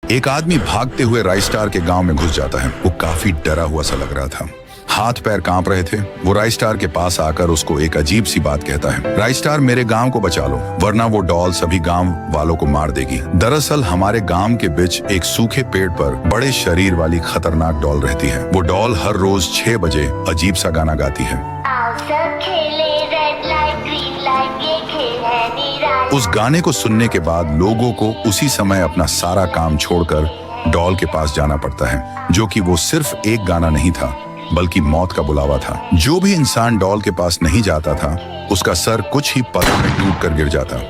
एक आदमी भागते हुए राइस्टार के गांव में घुस जाता है। वो काफी डरा हुआ सा लग रहा था, हाथ पैर कांप रहे थे। वो राइस्टार के पास आकर उसको एक अजीब सी बात कहता है, राइस्टार मेरे गांव को बचा लो, वरना वो डॉल सभी गांव वालों को मार देगी। दरअसल हमारे गांव के बीच एक सूखे पेड़ पर बड़े शरीर वाली खतरनाक डॉल रहती है। वो डॉल हर रोज 6 बजे अजीब सा गाना गाती है। उस गाने को सुनने के बाद लोगों को उसी समय अपना सारा काम छोड़कर डॉल के पास जाना पड़ता है, जो कि वो सिर्फ एक गाना नहीं था बल्कि मौत का बुलावा था। जो भी इंसान डॉल के पास नहीं जाता था उसका सर कुछ ही पलों में टूट कर गिर जाता।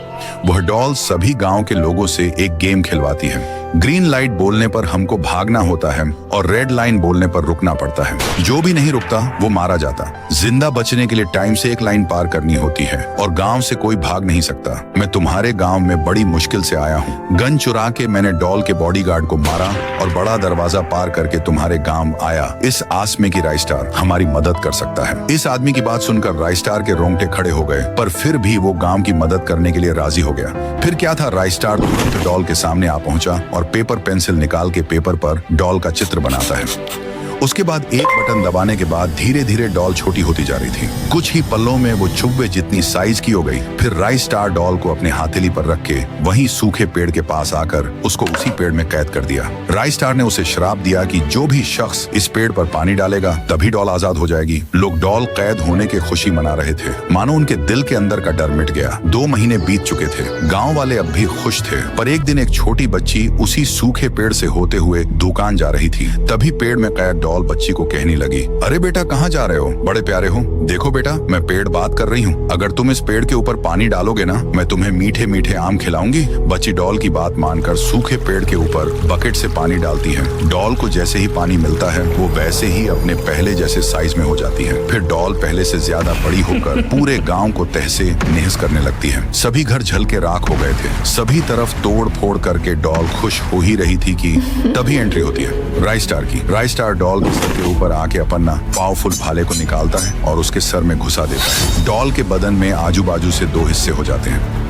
वह डॉल सभी गांव के लोगों से एक गेम खिलवाती है। ग्रीन लाइट बोलने पर हमको भागना होता है और रेड लाइन बोलने पर रुकना पड़ता है। जो भी नहीं रुकता वो मारा जाता। जिंदा बचने के लिए टाइम से एक लाइन पार करनी होती है और गांव से कोई भाग नहीं सकता। मैं तुम्हारे गांव में बड़ी मुश्किल से आया हूँ। गन चुरा के मैंने डॉल के बॉडीगार्ड को मारा और बड़ा दरवाजा पार करके तुम्हारे गांव आया, इस आस में कि राइस्टार हमारी मदद कर सकता है। इस आदमी की बात सुनकर राइस्टार के रोंगटे खड़े हो गए, पर फिर भी वो गांव की मदद करने के लिए राजी हो गया। फिर क्या था, राइस्टार तुरंत डॉल के सामने आ पहुंचा और पेपर पेंसिल निकाल के पेपर पर डॉल का चित्र बनाता है। उसके बाद एक बटन दबाने के बाद धीरे धीरे डॉल छोटी होती जा रही थी। कुछ ही पलों में वो चुब्बे जितनी साइज की हो गई। फिर राइस्टार डॉल को अपने हथेली पर रख के वहीं सूखे पेड़ के पास आकर उसको उसी पेड़ में कैद कर दिया। राइस्टार ने उसे श्राप दिया कि जो भी शख्स इस पेड़ पर पानी डालेगा तभी डॉल आजाद हो जाएगी। लोग डॉल कैद होने की खुशी मना रहे थे, मानो उनके दिल के अंदर का डर मिट गया। 2 महीने बीत चुके थे। गाँव वाले अब भी खुश थे, पर एक दिन एक छोटी बच्ची उसी सूखे पेड़ से होते हुए दुकान जा रही थी। तभी पेड़ में कैद डॉल बच्ची को कहने लगी, अरे बेटा कहाँ जा रहे हो, बड़े प्यारे हो, देखो बेटा मैं पेड़ बात कर रही हूँ, अगर तुम इस पेड़ के ऊपर पानी डालोगे ना मैं तुम्हें मीठे मीठे आम खिलाऊंगी। बच्ची डॉल की बात मानकर सूखे पेड़ के ऊपर बकेट से पानी डालती है। डॉल को जैसे ही पानी मिलता है वो वैसे ही अपने पहले जैसे साइज में हो जाती है। फिर डॉल पहले से ज्यादा बड़ी होकर पूरे गाँव को तहसे नहस करने लगती है। सभी घर जल के राख हो गए थे। सभी तरफ तोड़ फोड़ करके डॉल खुश हो ही रही थी कि तभी एंट्री होती है राइस्टार की। राइस्टार डॉल के ऊपर आके अपना पावरफुल भाले को निकालता है और उसके सर में घुसा देता है। डॉल के बदन में आजू बाजू से 2 हिस्से हो जाते हैं।